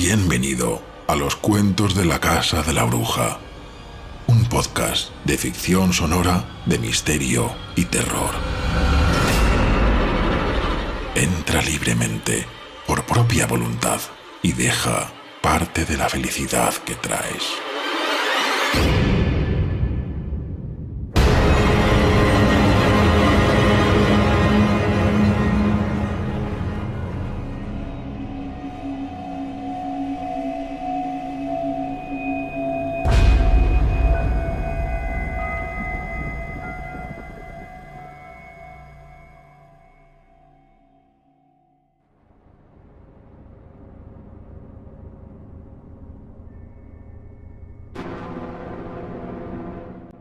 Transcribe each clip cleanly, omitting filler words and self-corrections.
Bienvenido a los cuentos de la Casa de la Bruja, un podcast de ficción sonora de misterio y terror. Entra libremente, por propia voluntad, y deja parte de la felicidad que traes.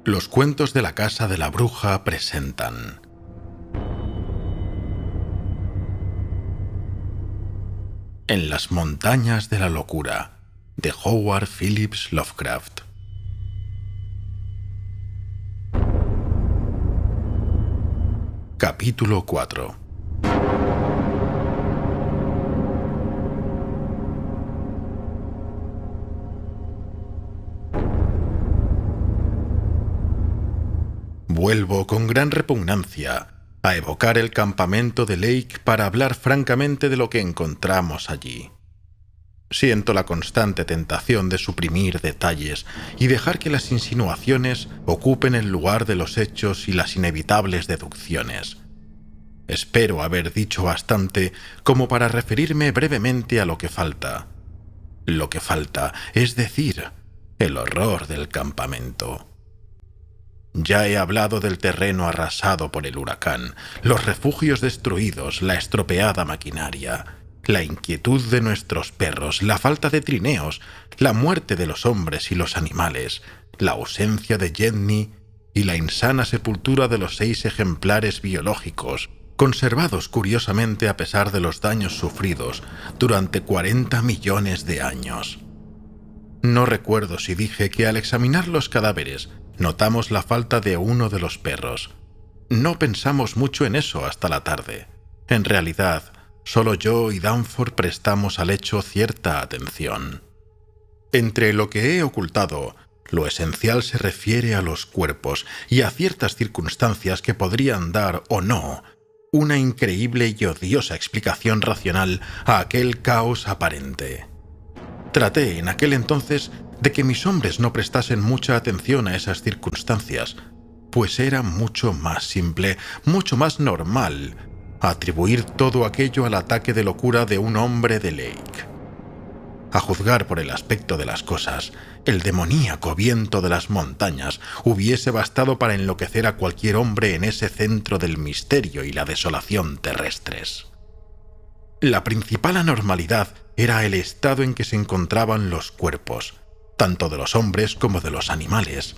Los cuentos de la Casa de la Bruja presentan En las montañas de la locura, de Howard Phillips Lovecraft. Capítulo 4. Vuelvo con gran repugnancia a evocar el campamento de Lake para hablar francamente de lo que encontramos allí. Siento la constante tentación de suprimir detalles y dejar que las insinuaciones ocupen el lugar de los hechos y las inevitables deducciones. Espero haber dicho bastante como para referirme brevemente a lo que falta. Lo que falta, es decir, el horror del campamento. Ya he hablado del terreno arrasado por el huracán, los refugios destruidos, la estropeada maquinaria, la inquietud de nuestros perros, la falta de trineos, la muerte de los hombres y los animales, la ausencia de Jenny y la insana sepultura de los 6 ejemplares biológicos, conservados curiosamente a pesar de los daños sufridos durante 40 millones de años. No recuerdo si dije que al examinar los cadáveres notamos la falta de uno de los perros. No pensamos mucho en eso hasta la tarde. En realidad, solo yo y Danforth prestamos al hecho cierta atención. Entre lo que he ocultado, lo esencial se refiere a los cuerpos y a ciertas circunstancias que podrían dar, o no, una increíble y odiosa explicación racional a aquel caos aparente. Traté en aquel entonces de que mis hombres no prestasen mucha atención a esas circunstancias, pues era mucho más simple, mucho más normal, atribuir todo aquello al ataque de locura de un hombre de Lake. A juzgar por el aspecto de las cosas, el demoníaco viento de las montañas hubiese bastado para enloquecer a cualquier hombre en ese centro del misterio y la desolación terrestres. La principal anormalidad era el estado en que se encontraban los cuerpos, tanto de los hombres como de los animales.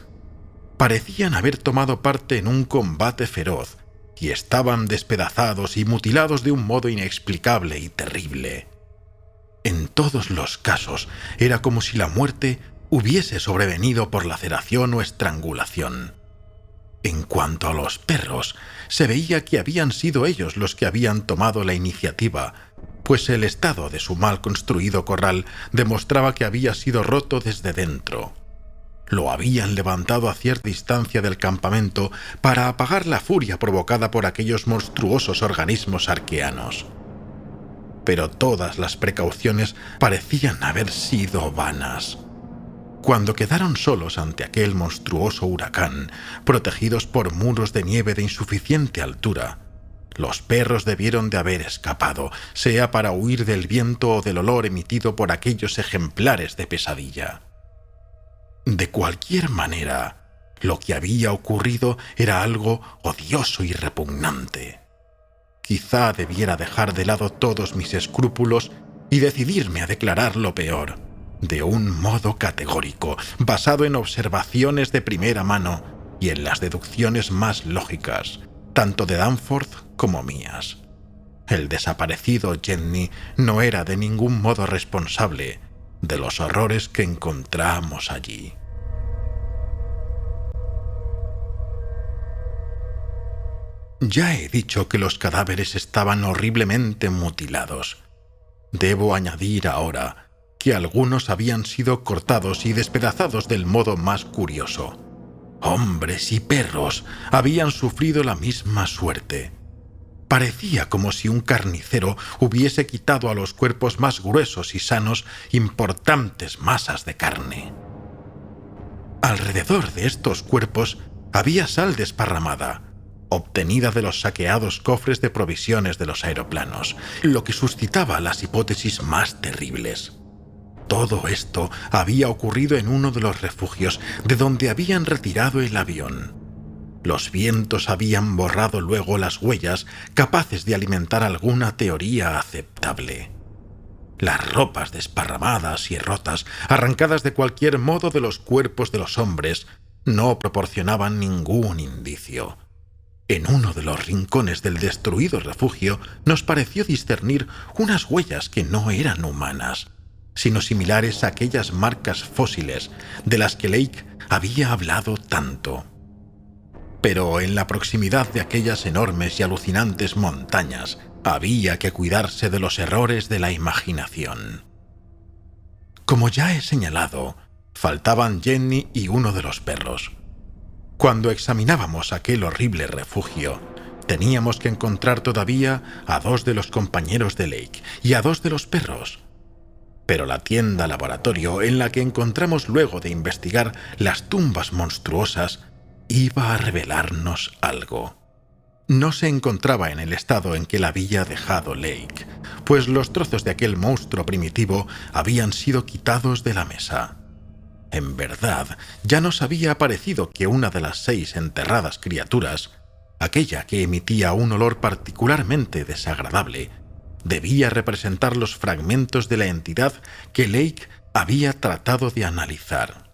Parecían haber tomado parte en un combate feroz y estaban despedazados y mutilados de un modo inexplicable y terrible. En todos los casos era como si la muerte hubiese sobrevenido por laceración o estrangulación. En cuanto a los perros, se veía que habían sido ellos los que habían tomado la iniciativa, pues el estado de su mal construido corral demostraba que había sido roto desde dentro. Lo habían levantado a cierta distancia del campamento para apagar la furia provocada por aquellos monstruosos organismos arqueanos. Pero todas las precauciones parecían haber sido vanas. Cuando quedaron solos ante aquel monstruoso huracán, protegidos por muros de nieve de insuficiente altura, los perros debieron de haber escapado, sea para huir del viento o del olor emitido por aquellos ejemplares de pesadilla. De cualquier manera, lo que había ocurrido era algo odioso y repugnante. Quizá debiera dejar de lado todos mis escrúpulos y decidirme a declarar lo peor, de un modo categórico, basado en observaciones de primera mano y en las deducciones más lógicas, tanto de Danforth como mías. El desaparecido Jenny no era de ningún modo responsable de los horrores que encontramos allí. Ya he dicho que los cadáveres estaban horriblemente mutilados. Debo añadir ahora que algunos habían sido cortados y despedazados del modo más curioso. Hombres y perros habían sufrido la misma suerte. Parecía como si un carnicero hubiese quitado a los cuerpos más gruesos y sanos importantes masas de carne. Alrededor de estos cuerpos había sal desparramada, obtenida de los saqueados cofres de provisiones de los aeroplanos, lo que suscitaba las hipótesis más terribles. Todo esto había ocurrido en uno de los refugios de donde habían retirado el avión. Los vientos habían borrado luego las huellas capaces de alimentar alguna teoría aceptable. Las ropas desparramadas y rotas, arrancadas de cualquier modo de los cuerpos de los hombres, no proporcionaban ningún indicio. En uno de los rincones del destruido refugio nos pareció discernir unas huellas que no eran humanas, sino similares a aquellas marcas fósiles de las que Lake había hablado tanto. Pero en la proximidad de aquellas enormes y alucinantes montañas había que cuidarse de los errores de la imaginación. Como ya he señalado, faltaban Jenny y uno de los perros. Cuando examinábamos aquel horrible refugio, teníamos que encontrar todavía a 2 de los compañeros de Lake y a 2 de los perros. Pero la tienda laboratorio en la que encontramos luego de investigar las tumbas monstruosas iba a revelarnos algo. No se encontraba en el estado en que la había dejado Lake, pues los trozos de aquel monstruo primitivo habían sido quitados de la mesa. En verdad, ya nos había parecido que una de las 6 enterradas criaturas, aquella que emitía un olor particularmente desagradable, debía representar los fragmentos de la entidad que Lake había tratado de analizar.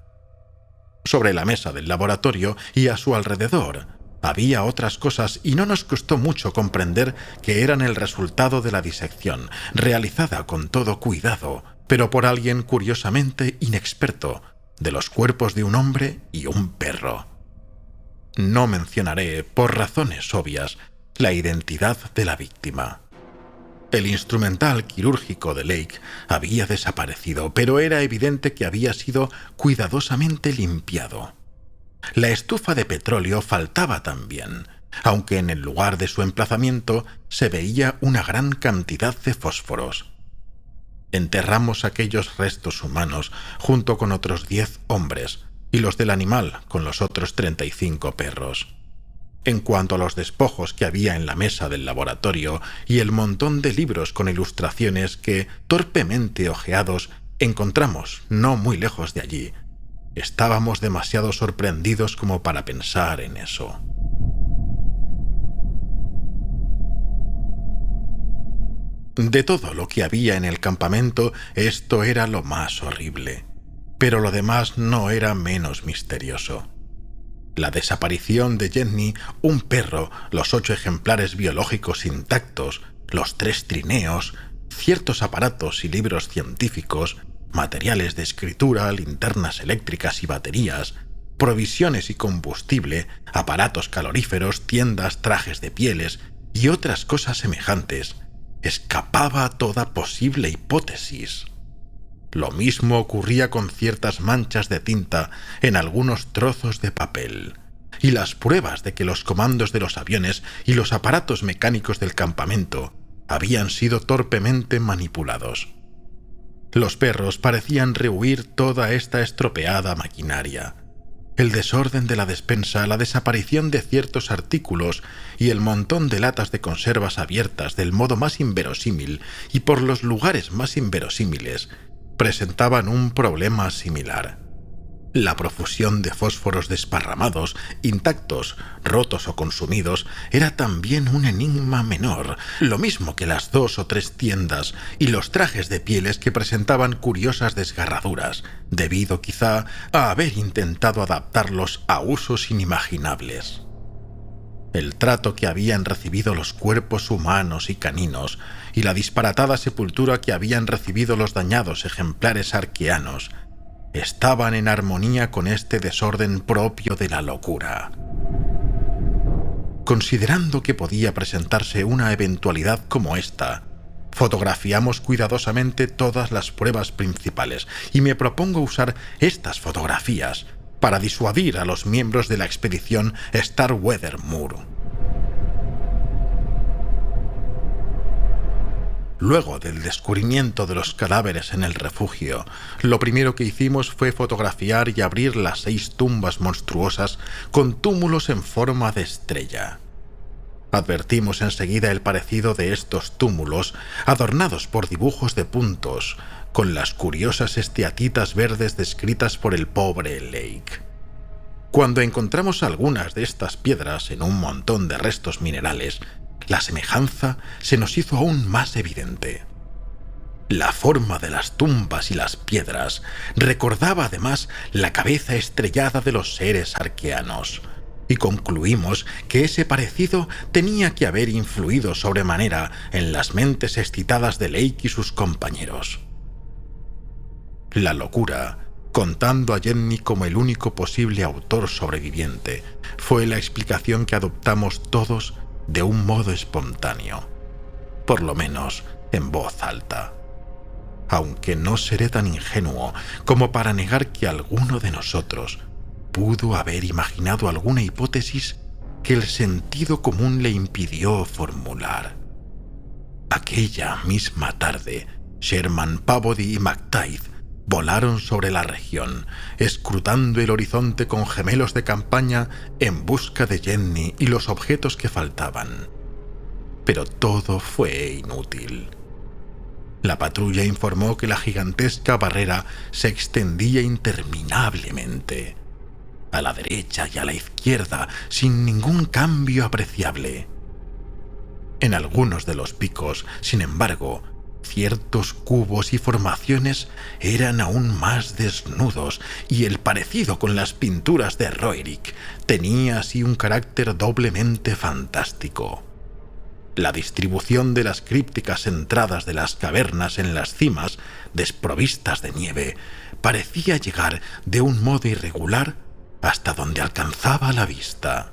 Sobre la mesa del laboratorio y a su alrededor había otras cosas y no nos costó mucho comprender que eran el resultado de la disección, realizada con todo cuidado, pero por alguien curiosamente inexperto, de los cuerpos de un hombre y un perro. No mencionaré, por razones obvias, la identidad de la víctima. El instrumental quirúrgico de Lake había desaparecido, pero era evidente que había sido cuidadosamente limpiado. La estufa de petróleo faltaba también, aunque en el lugar de su emplazamiento se veía una gran cantidad de fósforos. Enterramos aquellos restos humanos junto con otros 10 hombres y los del animal con los otros 35 perros. En cuanto a los despojos que había en la mesa del laboratorio y el montón de libros con ilustraciones que, torpemente hojeados, encontramos no muy lejos de allí, estábamos demasiado sorprendidos como para pensar en eso. De todo lo que había en el campamento, esto era lo más horrible, pero lo demás no era menos misterioso. La desaparición de Jenny, un perro, los 8 ejemplares biológicos intactos, los 3 trineos, ciertos aparatos y libros científicos, materiales de escritura, linternas eléctricas y baterías, provisiones y combustible, aparatos caloríferos, tiendas, trajes de pieles y otras cosas semejantes, escapaba a toda posible hipótesis. Lo mismo ocurría con ciertas manchas de tinta en algunos trozos de papel, y las pruebas de que los comandos de los aviones y los aparatos mecánicos del campamento habían sido torpemente manipulados. Los perros parecían rehuir toda esta estropeada maquinaria. El desorden de la despensa, la desaparición de ciertos artículos y el montón de latas de conservas abiertas del modo más inverosímil y por los lugares más inverosímiles presentaban un problema similar. La profusión de fósforos desparramados, intactos, rotos o consumidos, era también un enigma menor, lo mismo que las 2 o 3 tiendas y los trajes de pieles que presentaban curiosas desgarraduras, debido quizá a haber intentado adaptarlos a usos inimaginables. El trato que habían recibido los cuerpos humanos y caninos y la disparatada sepultura que habían recibido los dañados ejemplares arqueanos estaban en armonía con este desorden propio de la locura. Considerando que podía presentarse una eventualidad como esta, Fotografiamos cuidadosamente todas las pruebas principales y me propongo usar estas fotografías para disuadir a los miembros de la expedición Starweather-Moore. Luego del descubrimiento de los cadáveres en el refugio, lo primero que hicimos fue fotografiar y abrir las 6 tumbas monstruosas con túmulos en forma de estrella. Advertimos enseguida el parecido de estos túmulos, adornados por dibujos de puntos, con las curiosas esteatitas verdes descritas por el pobre Lake. Cuando encontramos algunas de estas piedras en un montón de restos minerales, la semejanza se nos hizo aún más evidente. La forma de las tumbas y las piedras recordaba además la cabeza estrellada de los seres arqueanos, y concluimos que ese parecido tenía que haber influido sobremanera en las mentes excitadas de Lake y sus compañeros. La locura, contando a Jenny como el único posible autor sobreviviente, fue la explicación que adoptamos todos de un modo espontáneo, por lo menos en voz alta. Aunque no seré tan ingenuo como para negar que alguno de nosotros pudo haber imaginado alguna hipótesis que el sentido común le impidió formular. Aquella misma tarde, Sherman, Peabody y McTighe volaron sobre la región, escrutando el horizonte con gemelos de campaña en busca de Jenny y los objetos que faltaban. Pero todo fue inútil. La patrulla informó que la gigantesca barrera se extendía interminablemente, a la derecha y a la izquierda, sin ningún cambio apreciable. En algunos de los picos, sin embargo, ciertos cubos y formaciones eran aún más desnudos, y el parecido con las pinturas de Roerich tenía así un carácter doblemente fantástico. La distribución de las crípticas entradas de las cavernas en las cimas, desprovistas de nieve, parecía llegar de un modo irregular hasta donde alcanzaba la vista.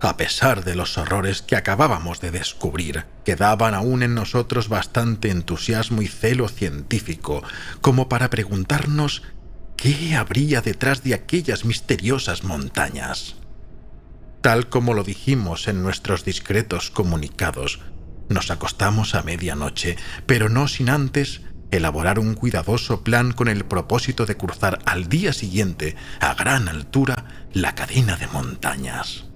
A pesar de los horrores que acabábamos de descubrir, quedaban aún en nosotros bastante entusiasmo y celo científico como para preguntarnos qué habría detrás de aquellas misteriosas montañas. Tal como lo dijimos en nuestros discretos comunicados, nos acostamos a medianoche, pero no sin antes elaborar un cuidadoso plan con el propósito de cruzar al día siguiente, a gran altura, la cadena de montañas.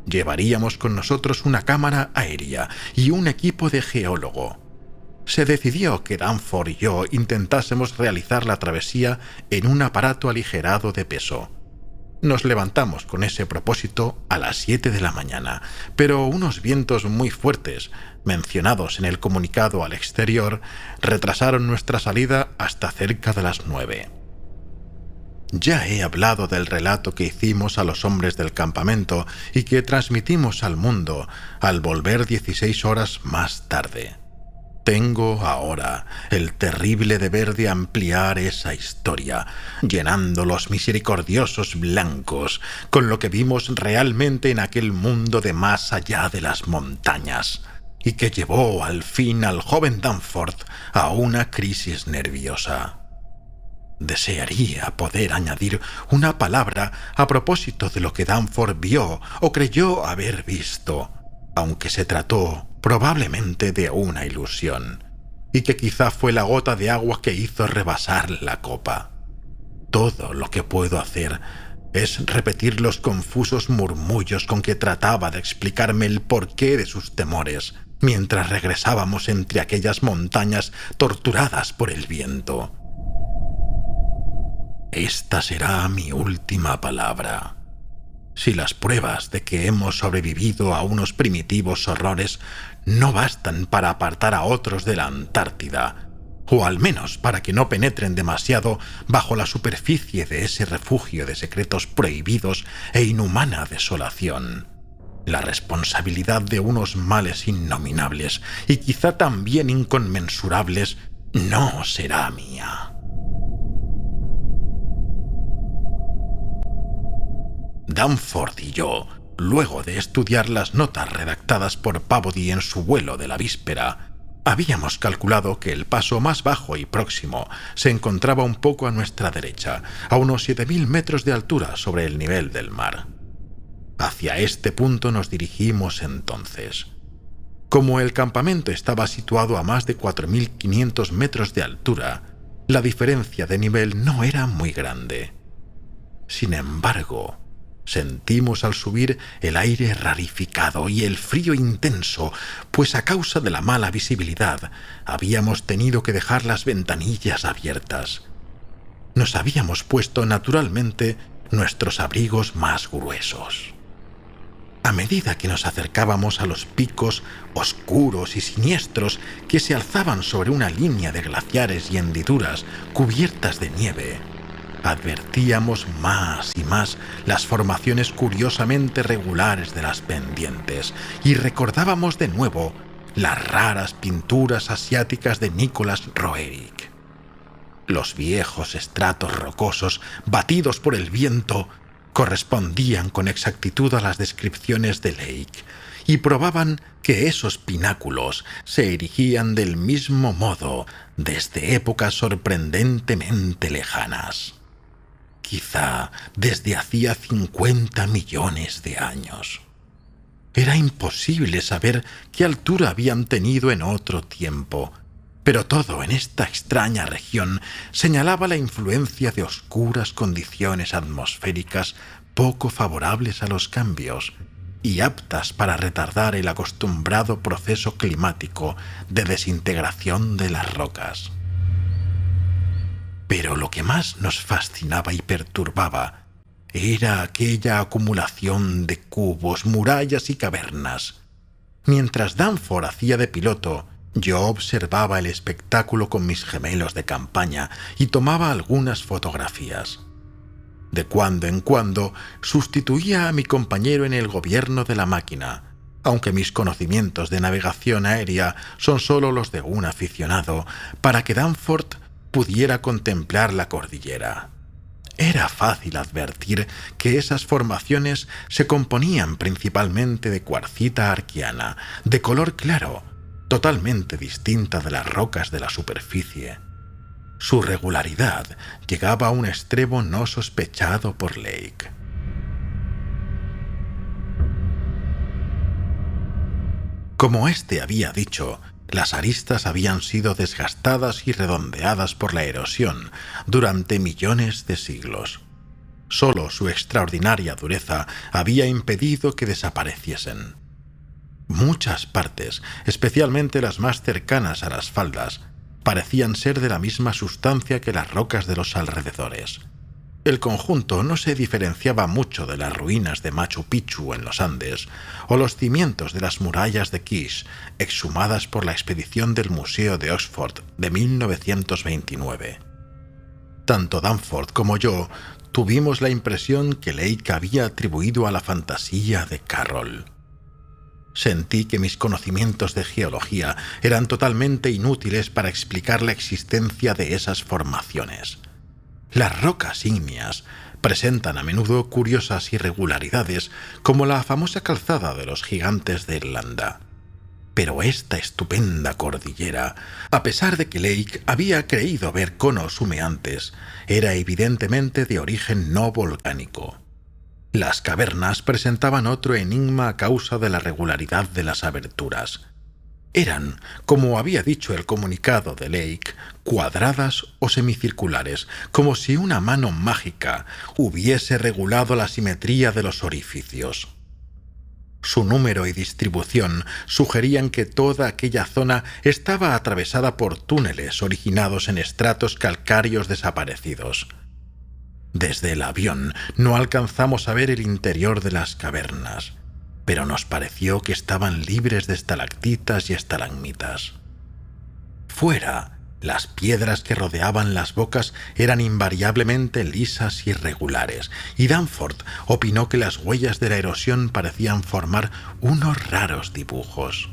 Llevaríamos con nosotros una cámara aérea y un equipo de geólogo. Se decidió que Danforth y yo intentásemos realizar la travesía en un aparato aligerado de peso. Nos levantamos con ese propósito a las 7 de la mañana, pero unos vientos muy fuertes, mencionados en el comunicado al exterior, retrasaron nuestra salida hasta cerca de las 9. Ya he hablado del relato que hicimos a los hombres del campamento y que transmitimos al mundo al volver 16 horas más tarde. Tengo ahora el terrible deber de ampliar esa historia, llenando los misericordiosos blancos con lo que vimos realmente en aquel mundo de más allá de las montañas, y que llevó al fin al joven Danforth a una crisis nerviosa. Desearía poder añadir una palabra a propósito de lo que Danforth vio o creyó haber visto, aunque se trató probablemente de una ilusión, y que quizá fue la gota de agua que hizo rebasar la copa. Todo lo que puedo hacer es repetir los confusos murmullos con que trataba de explicarme el porqué de sus temores, mientras regresábamos entre aquellas montañas torturadas por el viento. Esta será mi última palabra. Si las pruebas de que hemos sobrevivido a unos primitivos horrores no bastan para apartar a otros de la Antártida, o al menos para que no penetren demasiado bajo la superficie de ese refugio de secretos prohibidos e inhumana desolación, la responsabilidad de unos males innominables y quizá también inconmensurables no será mía. Danforth y yo, luego de estudiar las notas redactadas por Peabody en su vuelo de la víspera, Habíamos calculado que el paso más bajo y próximo se encontraba un poco a nuestra derecha, a unos 7.000 metros de altura sobre el nivel del mar. Hacia este punto nos dirigimos entonces. Como el campamento estaba situado a más de 4.500 metros de altura, la diferencia de nivel no era muy grande. Sin embargo, sentimos al subir el aire rarificado y el frío intenso, pues a causa de la mala visibilidad habíamos tenido que dejar las ventanillas abiertas. Nos habíamos puesto naturalmente nuestros abrigos más gruesos. A medida que nos acercábamos a los picos oscuros y siniestros que se alzaban sobre una línea de glaciares y hendiduras cubiertas de nieve, advertíamos más y más las formaciones curiosamente regulares de las pendientes y recordábamos de nuevo las raras pinturas asiáticas de Nicholas Roerich. Los viejos estratos rocosos, batidos por el viento, correspondían con exactitud a las descripciones de Lake y probaban que esos pináculos se erigían del mismo modo desde épocas sorprendentemente lejanas. Quizá desde hacía 50 millones de años. Era imposible saber qué altura habían tenido en otro tiempo, pero todo en esta extraña región señalaba la influencia de oscuras condiciones atmosféricas poco favorables a los cambios y aptas para retardar el acostumbrado proceso climático de desintegración de las rocas. Pero lo que más nos fascinaba y perturbaba era aquella acumulación de cubos, murallas y cavernas. Mientras Danforth hacía de piloto, yo observaba el espectáculo con mis gemelos de campaña y tomaba algunas fotografías. De cuando en cuando sustituía a mi compañero en el gobierno de la máquina, aunque mis conocimientos de navegación aérea son solo los de un aficionado, para que Danforth pudiera contemplar la cordillera. Era fácil advertir que esas formaciones se componían principalmente de cuarcita arquiana, de color claro, totalmente distinta de las rocas de la superficie. Su regularidad llegaba a un extremo no sospechado por Lake. Como éste había dicho, las aristas habían sido desgastadas y redondeadas por la erosión durante millones de siglos. Solo su extraordinaria dureza había impedido que desapareciesen. Muchas partes, especialmente las más cercanas a las faldas, parecían ser de la misma sustancia que las rocas de los alrededores. El conjunto no se diferenciaba mucho de las ruinas de Machu Picchu en los Andes o los cimientos de las murallas de Kish exhumadas por la expedición del Museo de Oxford de 1929. Tanto Danforth como yo tuvimos la impresión que Lake había atribuido a la fantasía de Carroll. Sentí que mis conocimientos de geología eran totalmente inútiles para explicar la existencia de esas formaciones. Las rocas ígneas presentan a menudo curiosas irregularidades, como la famosa calzada de los gigantes de Irlanda. Pero esta estupenda cordillera, a pesar de que Lake había creído ver conos humeantes, era evidentemente de origen no volcánico. Las cavernas presentaban otro enigma a causa de la regularidad de las aberturas. Eran, como había dicho el comunicado de Lake, cuadradas o semicirculares, como si una mano mágica hubiese regulado la simetría de los orificios. Su número y distribución sugerían que toda aquella zona estaba atravesada por túneles originados en estratos calcáreos desaparecidos. Desde el avión no alcanzamos a ver el interior de las cavernas, pero nos pareció que estaban libres de estalactitas y estalagmitas. Fuera, las piedras que rodeaban las bocas eran invariablemente lisas y regulares, y Danforth opinó que las huellas de la erosión parecían formar unos raros dibujos.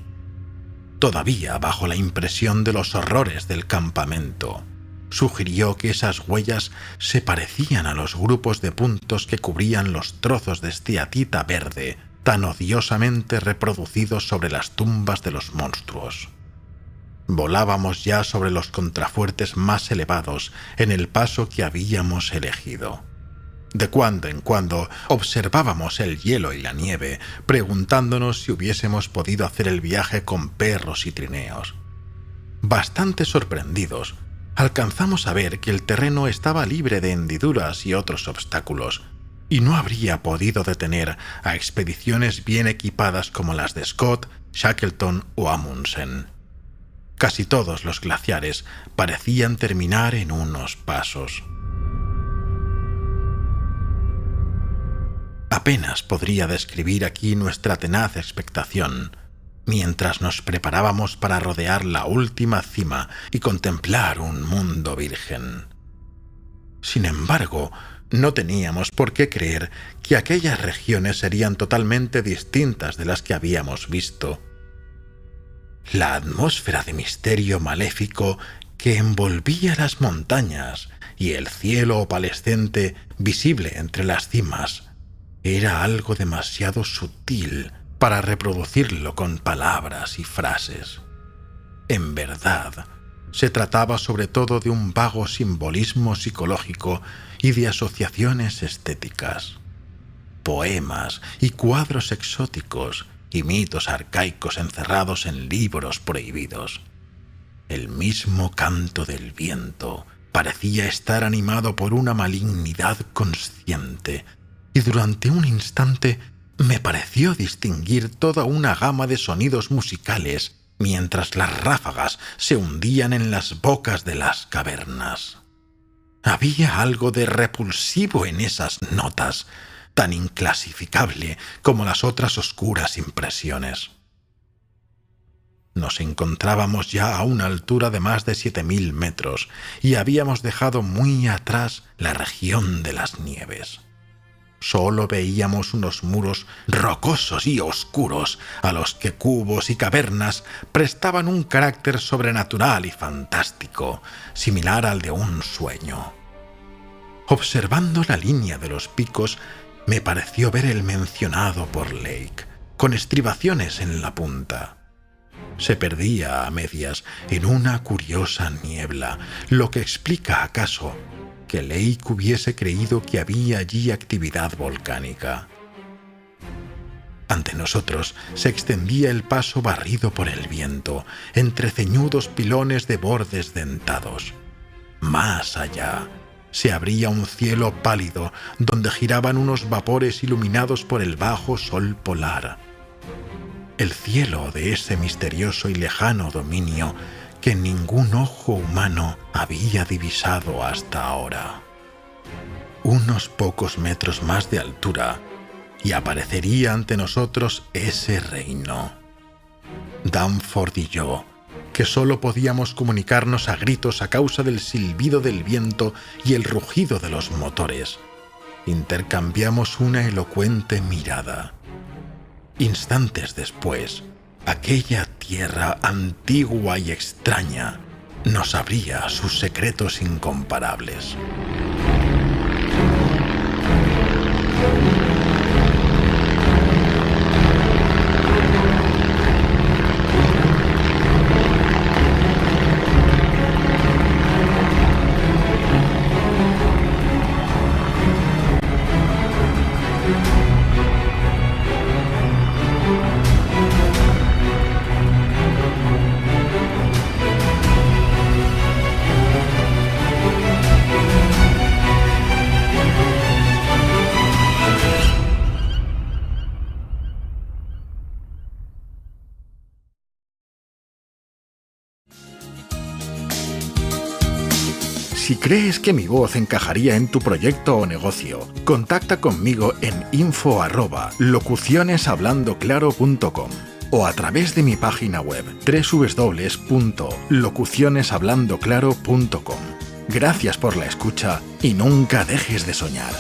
Todavía bajo la impresión de los horrores del campamento, sugirió que esas huellas se parecían a los grupos de puntos que cubrían los trozos de esteatita verde tan odiosamente reproducidos sobre las tumbas de los monstruos. Volábamos ya sobre los contrafuertes más elevados en el paso que habíamos elegido. De cuando en cuando observábamos el hielo y la nieve, preguntándonos si hubiésemos podido hacer el viaje con perros y trineos. Bastante sorprendidos, alcanzamos a ver que el terreno estaba libre de hendiduras y otros obstáculos, y no habría podido detener a expediciones bien equipadas como las de Scott, Shackleton o Amundsen. Casi todos los glaciares parecían terminar en unos pasos. Apenas podría describir aquí nuestra tenaz expectación, mientras nos preparábamos para rodear la última cima y contemplar un mundo virgen. Sin embargo, no teníamos por qué creer que aquellas regiones serían totalmente distintas de las que habíamos visto. La atmósfera de misterio maléfico que envolvía las montañas y el cielo opalescente visible entre las cimas era algo demasiado sutil para reproducirlo con palabras y frases. En verdad, se trataba sobre todo de un vago simbolismo psicológico y de asociaciones estéticas. Poemas y cuadros exóticos y mitos arcaicos encerrados en libros prohibidos. El mismo canto del viento parecía estar animado por una malignidad consciente, y durante un instante me pareció distinguir toda una gama de sonidos musicales mientras las ráfagas se hundían en las bocas de las cavernas. Había algo de repulsivo en esas notas, tan inclasificable como las otras oscuras impresiones. Nos encontrábamos ya a una altura de más de 7000 metros y habíamos dejado muy atrás la región de las nieves. Solo veíamos unos muros rocosos y oscuros a los que cubos y cavernas prestaban un carácter sobrenatural y fantástico, similar al de un sueño. Observando la línea de los picos, me pareció ver el mencionado por Lake, con estribaciones en la punta. Se perdía a medias en una curiosa niebla, lo que explica acaso que Lake hubiese creído que había allí actividad volcánica. Ante nosotros se extendía el paso barrido por el viento, entre ceñudos pilones de bordes dentados. Más allá se abría un cielo pálido donde giraban unos vapores iluminados por el bajo sol polar. El cielo de ese misterioso y lejano dominio que ningún ojo humano había divisado hasta ahora. Unos pocos metros más de altura y aparecería ante nosotros ese reino. Danforth y yo, que solo podíamos comunicarnos a gritos a causa del silbido del viento y el rugido de los motores, intercambiamos una elocuente mirada. Instantes después, aquella tierra antigua y extraña nos abría sus secretos incomparables. Si crees que mi voz encajaría en tu proyecto o negocio, contacta conmigo en info@locucioneshablandoclaro.com o a través de mi página web www.locucioneshablandoclaro.com. Gracias por la escucha y nunca dejes de soñar.